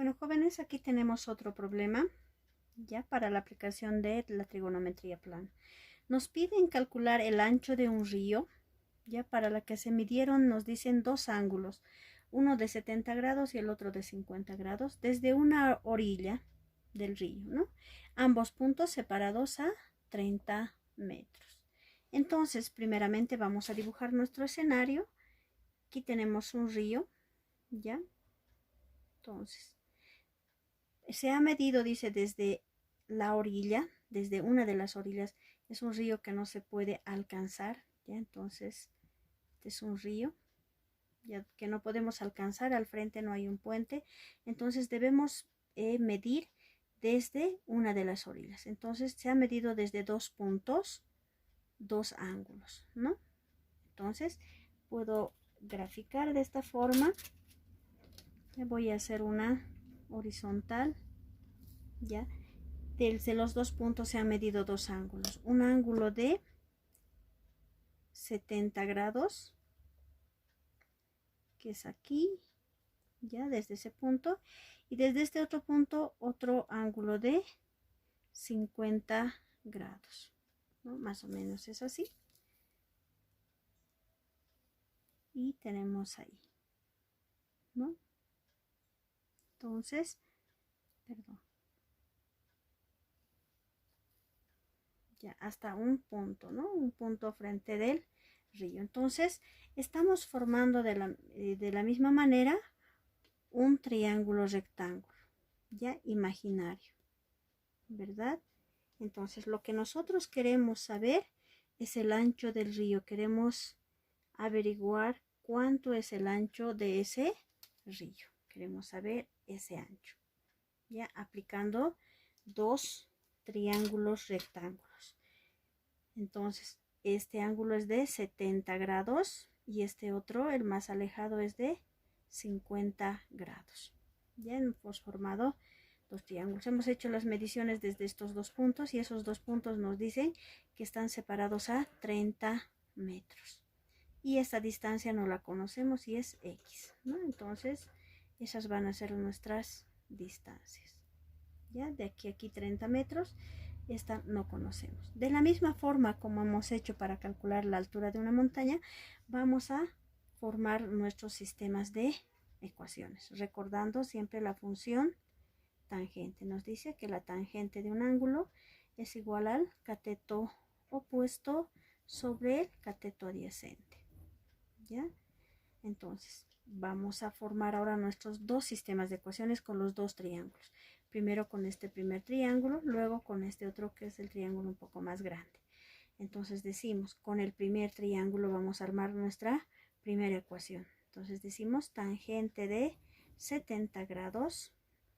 Bueno, jóvenes, aquí tenemos otro problema, ya para la aplicación de la trigonometría plana. Nos piden calcular el ancho de un río, ya para la que se midieron nos dicen dos ángulos, uno de 70 grados y el otro de 50 grados, desde una orilla del río, ¿no? Ambos puntos separados a 30 metros. Entonces, primeramente vamos a dibujar nuestro escenario. Aquí tenemos un río, ¿ya? Entonces, se ha medido, dice, desde la orilla, desde una de las orillas. Es un río que no se puede alcanzar, ¿ya? Entonces, este es un río, ya que no podemos alcanzar, al frente no hay un puente. Entonces, debemos medir desde una de las orillas. Entonces, se ha medido desde dos puntos, dos ángulos, ¿no? Entonces, puedo graficar de esta forma. Voy a hacer una horizontal, ya. Desde los dos puntos se han medido dos ángulos. Un ángulo de 70 grados, que es aquí, ya desde ese punto. Y desde este otro punto, otro ángulo de 50 grados, ¿no? Más o menos es así. Y tenemos ahí, ¿no? Entonces, perdón. Ya hasta un punto, ¿no? Un punto frente del río. Entonces, estamos formando de la misma manera un triángulo rectángulo, ya imaginario, ¿verdad? Entonces, lo que nosotros queremos saber es el ancho del río. Queremos averiguar cuánto es el ancho de ese río. Queremos saber ese ancho, ya aplicando dos triángulos rectángulos. Entonces, este ángulo es de 70 grados y este otro, el más alejado, es de 50 grados. Ya hemos formado dos triángulos. Hemos hecho las mediciones desde estos dos puntos y esos dos puntos nos dicen que están separados a 30 metros. Y esta distancia no la conocemos y es X, ¿no? Entonces, esas van a ser nuestras distancias. Ya, de aquí a aquí 30 metros. Esta no conocemos. De la misma forma como hemos hecho para calcular la altura de una montaña, vamos a formar nuestros sistemas de ecuaciones, recordando siempre la función tangente. Nos dice que la tangente de un ángulo es igual al cateto opuesto sobre el cateto adyacente. ¿Ya? Entonces, vamos a formar ahora nuestros dos sistemas de ecuaciones con los dos triángulos. Primero con este primer triángulo, luego con este otro que es el triángulo un poco más grande. Entonces decimos, con el primer triángulo vamos a armar nuestra primera ecuación. Entonces decimos tangente de 70 grados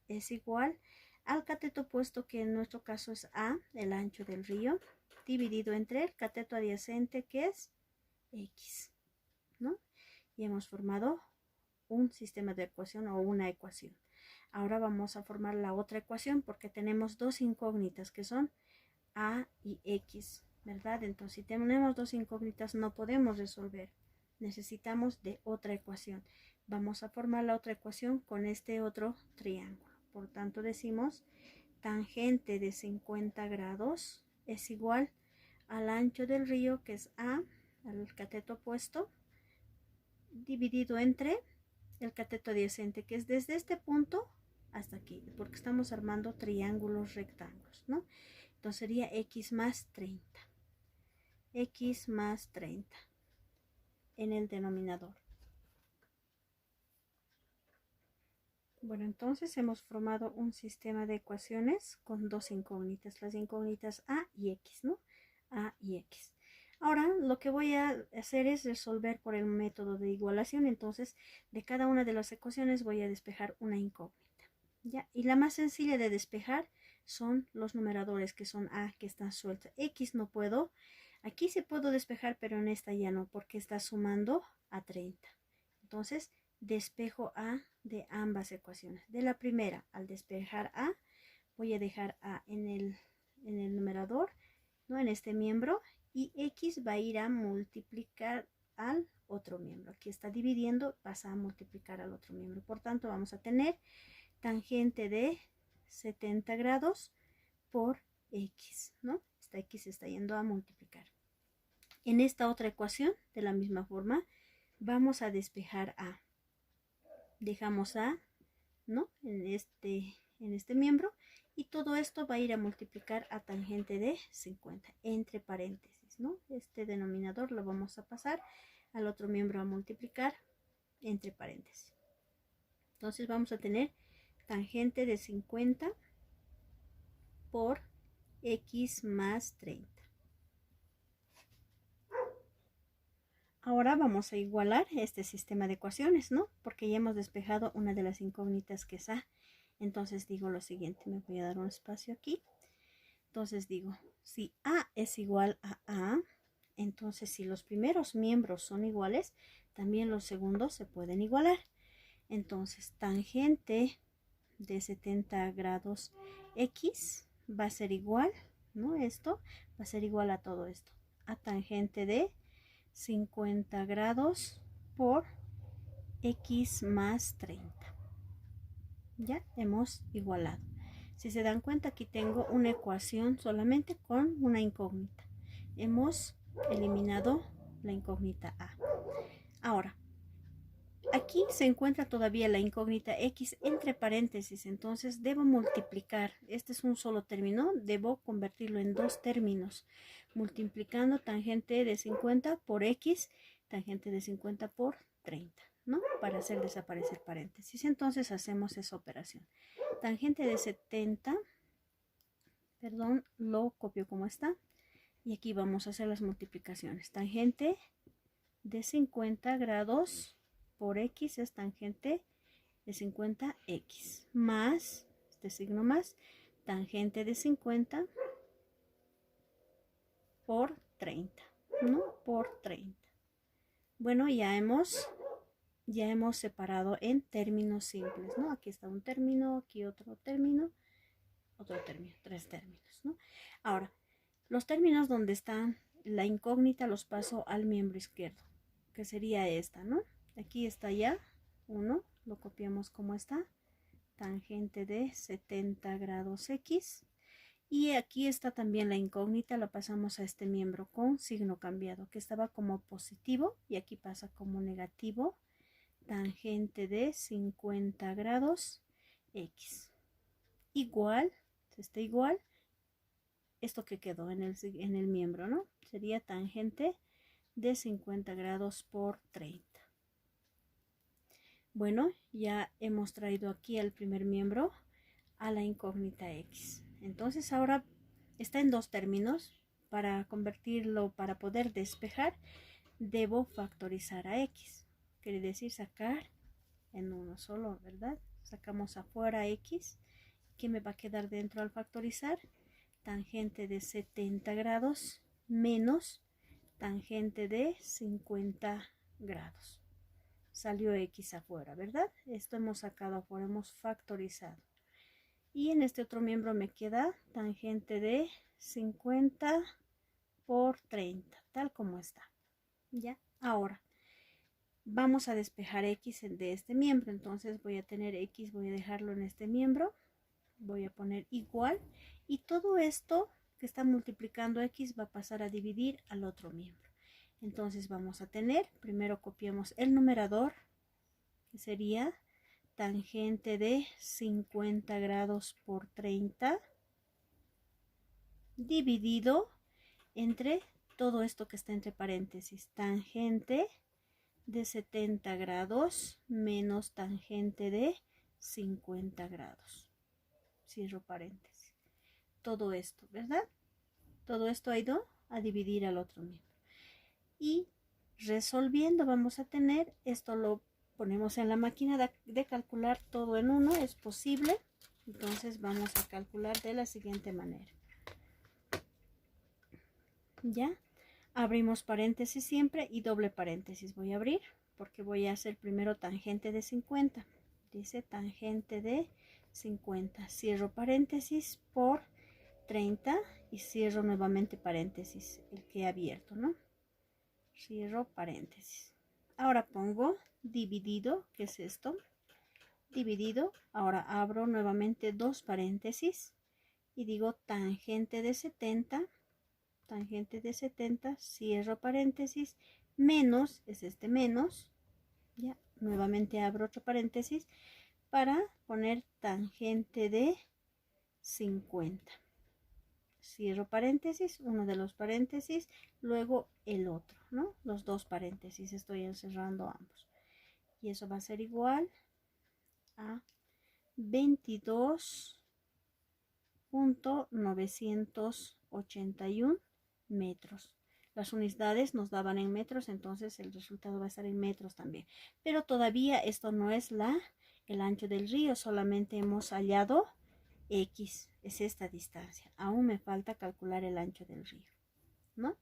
es igual al cateto opuesto, que en nuestro caso es A, el ancho del río, dividido entre el cateto adyacente, que es X, ¿no? Y hemos formado un sistema de ecuación o una ecuación. Ahora vamos a formar la otra ecuación porque tenemos dos incógnitas que son A y X, ¿verdad? Entonces, si tenemos dos incógnitas no podemos resolver. Necesitamos de otra ecuación. Vamos a formar la otra ecuación con este otro triángulo. Por tanto, decimos tangente de 50 grados es igual al ancho del río, que es A, al cateto opuesto, dividido entre el cateto adyacente, que es desde este punto hasta aquí, porque estamos armando triángulos rectángulos, ¿no? Entonces sería X más 30. X más 30 en el denominador. Bueno, entonces hemos formado un sistema de ecuaciones con dos incógnitas, las incógnitas A y X, ¿no? A y X. Ahora lo que voy a hacer es resolver por el método de igualación. Entonces, de cada una de las ecuaciones voy a despejar una incógnita. ¿Ya? Y la más sencilla de despejar son los numeradores, que son A, que están sueltos. X no puedo. Aquí sí puedo despejar, pero en esta ya no, porque está sumando a 30. Entonces, despejo A de ambas ecuaciones. De la primera, al despejar A, voy a dejar A en el numerador, ¿no? En este miembro, y X va a ir a multiplicar al otro miembro. Aquí está dividiendo, pasa a multiplicar al otro miembro. Por tanto, vamos a tener tangente de 70 grados por x, ¿no? Esta x se está yendo a multiplicar. En esta otra ecuación, de la misma forma, vamos a despejar a. Dejamos a, ¿no? En este miembro. Y todo esto va a ir a multiplicar a tangente de 50, entre paréntesis, ¿no? Este denominador lo vamos a pasar al otro miembro a multiplicar entre paréntesis. Entonces vamos a tener tangente de 50 por x más 30. Ahora vamos a igualar este sistema de ecuaciones, ¿no? Porque ya hemos despejado una de las incógnitas que es a. Entonces digo lo siguiente, me voy a dar un espacio aquí. Entonces digo, si a es igual a a, entonces si los primeros miembros son iguales, también los segundos se pueden igualar. Entonces tangente de 70 grados x va a ser igual, ¿no? Esto va a ser igual a todo esto, a tangente de 50 grados por x más 30. Ya hemos igualado. Si se dan cuenta, aquí tengo una ecuación solamente con una incógnita. Hemos eliminado la incógnita a. Ahora, aquí se encuentra todavía la incógnita x entre paréntesis, entonces debo multiplicar. Este es un solo término, debo convertirlo en dos términos, multiplicando tangente de 50 por x, tangente de 50 por 30, ¿no? Para hacer desaparecer paréntesis. Entonces hacemos esa operación. Tangente de 70, perdón, lo copio como está. Y aquí vamos a hacer las multiplicaciones. Tangente de 50 grados por x es tangente de 50x. Más, este signo más, tangente de 50 por 30, ¿no? Por 30. Bueno, ya hemos separado en términos simples, ¿no? Aquí está un término, aquí otro término, tres términos, ¿no? Ahora, los términos donde están la incógnita los paso al miembro izquierdo, que sería esta, ¿no? Aquí está ya uno, lo copiamos como está, tangente de 70 grados x. Y aquí está también la incógnita, la pasamos a este miembro con signo cambiado, que estaba como positivo y aquí pasa como negativo, tangente de 50 grados x. Igual, está igual, esto que quedó en el miembro, ¿no? Sería tangente de 50 grados por 30. Bueno, ya hemos traído aquí al primer miembro a la incógnita x. Entonces ahora está en dos términos. Para convertirlo, para poder despejar, debo factorizar a x. Quiere decir sacar en uno solo, ¿verdad? Sacamos afuera x. ¿Qué me va a quedar dentro al factorizar? Tangente de 70 grados menos tangente de 50 grados. Salió x afuera, ¿verdad? Esto hemos sacado afuera, hemos factorizado. Y en este otro miembro me queda tangente de 50 por 30, tal como está. ¿Ya? Ahora, vamos a despejar x de este miembro. Entonces voy a tener x, voy a dejarlo en este miembro. Voy a poner igual. Y todo esto que está multiplicando x va a pasar a dividir al otro miembro. Entonces vamos a tener, primero copiamos el numerador, que sería tangente de 50 grados por 30 dividido entre todo esto que está entre paréntesis, tangente de 70 grados menos tangente de 50 grados. Cierro paréntesis. Todo esto, ¿verdad? Todo esto ha ido a dividir al otro miembro. Y resolviendo vamos a tener, esto lo ponemos en la máquina de calcular todo en uno, es posible. Entonces vamos a calcular de la siguiente manera. Ya, abrimos paréntesis siempre y doble paréntesis. Voy a abrir porque voy a hacer primero tangente de 50. Dice tangente de 50. Cierro paréntesis por 30 y cierro nuevamente paréntesis, el que he abierto, ¿no? Cierro paréntesis. Ahora pongo dividido, ¿qué es esto? dividido. Ahora abro nuevamente dos paréntesis y digo tangente de 70, cierro paréntesis, menos, es este menos, ya, nuevamente abro otro paréntesis para poner tangente de 50. Cierro paréntesis, uno de los paréntesis, luego el otro, ¿no? Los dos paréntesis, estoy encerrando ambos. Y eso va a ser igual a 22.981 metros. Las unidades nos daban en metros, entonces el resultado va a estar en metros también. Pero todavía esto no es el ancho del río, solamente hemos hallado X, es esta distancia. Aún me falta calcular el ancho del río, ¿no?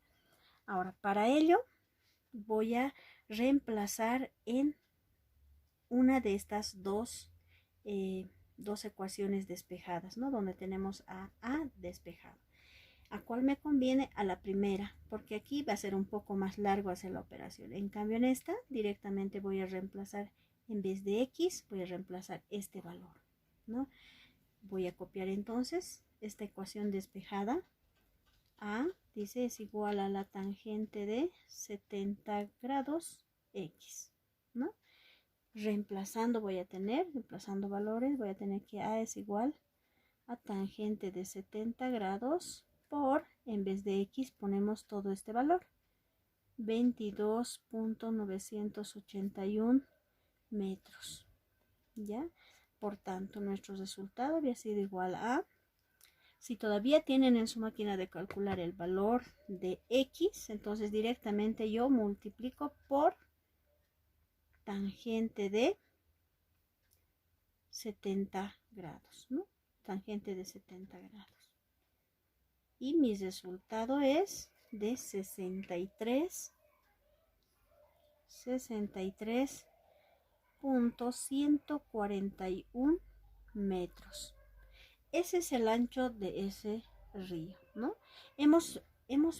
Ahora, para ello voy a reemplazar en una de estas dos ecuaciones despejadas, ¿no? Donde tenemos a despejado. ¿A cuál me conviene? A la primera, porque aquí va a ser un poco más largo hacer la operación. En cambio, en esta directamente voy a reemplazar, en vez de X, voy a reemplazar este valor, ¿no? Voy a copiar entonces esta ecuación despejada. A, dice, es igual a la tangente de 70 grados X, ¿no? Reemplazando reemplazando valores, voy a tener que A es igual a tangente de 70 grados por, en vez de X ponemos todo este valor, 22.981 metros, ¿ya? Por tanto, nuestro resultado había sido igual a, si todavía tienen en su máquina de calcular el valor de X, entonces directamente yo multiplico por tangente de 70 grados, ¿no? Tangente de 70 grados. Y mi resultado es de 63.141 metros. Ese es el ancho de ese río, ¿no? Hemos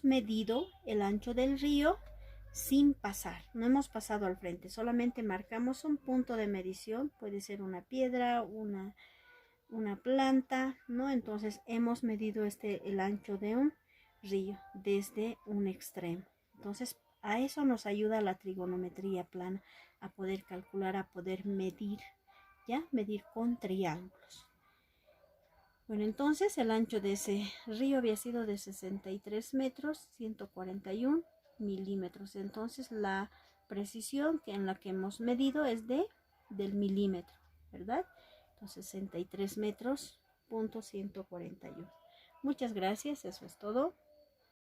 medido el ancho del río sin pasar, no hemos pasado al frente, solamente marcamos un punto de medición, puede ser una piedra, una planta, ¿no? Entonces hemos medido el ancho de un río desde un extremo. Entonces a eso nos ayuda la trigonometría plana, a poder calcular, a poder medir, ¿ya? Medir con triángulos. Bueno, entonces el ancho de ese río había sido de 63 metros, 141 milímetros. Entonces la precisión en la que hemos medido es del milímetro, ¿verdad? Entonces 63 metros, punto 141. Muchas gracias, eso es todo.